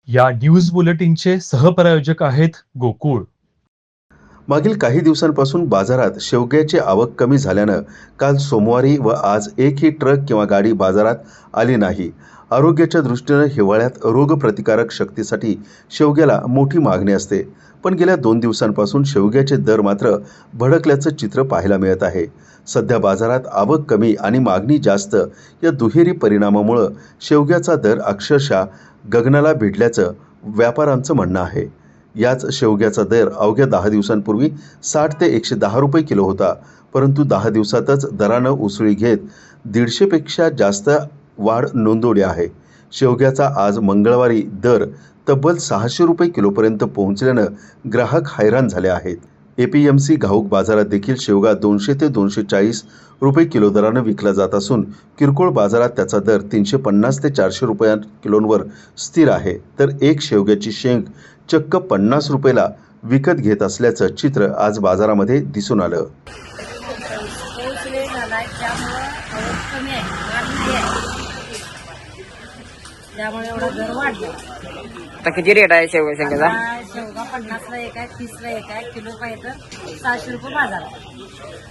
या न्यूज बुलेटिनचे सहप्रायोजक आहेत गोकुळ. मागील काही दिवसांपासून बाजारात शेवग्याची आवक कमी झाल्यानं काल सोमवारी व आज एकही ट्रक किंवा गाडी बाजारात आली नाही. आरोग्याच्या दृष्टीनं हिवाळ्यात रोगप्रतिकारक शक्तीसाठी शेवग्याला मोठी मागणी असते. पण गेल्या 2 दिवसांपासून शेवग्याचे दर मात्र भडकल्याचं चित्र पाहायला मिळत आहे. सध्या बाजारात आवक कमी आणि मागणी जास्त या दुहेरी परिणामामुळं शेवग्याचा दर अक्षरशः गगनाला भिडल्याचं व्यापाऱ्यांचं म्हणणं आहे. याच शेवग्याचा दर अवघ्या 10 दिवसांपूर्वी 60 ते 110 रुपये किलो होता. परंतु 10 दिवसातच दरानं उसळी घेत 150 पेक्षा जास्त वाढ नोंदवली आहे. शेवग्याचा आज मंगळवारी दर तब्बल 600 रुपये किलोपर्यंत पोहोचल्यानं ग्राहक हैराण झाले आहेत. एपीएमसी घाऊक बाजारात देखील शेवगा 200 ते 240 रुपये किलो दरानं विकला जात असून किरकोळ बाजारात त्याचा दर 350 ते 400 रुपये किलोवर स्थिर आहे. तर एक शेवग्याची शेंग चक्क 50 रुपयाला विकत घेत असल्याचं चित्र आज बाजारामध्ये दिसून आलं. पाऊस लय झालाय त्यामुळं आवक कमी आहे, माल नाही आहे. त्यामुळे एवढा दर वाढला. आता किती रेट आहे शेवग्याचा? आता शेवगा 50ला एक आहे, 30ला एक आहे, किलो पाहिजे तर 600 रुपये बाजार आहे.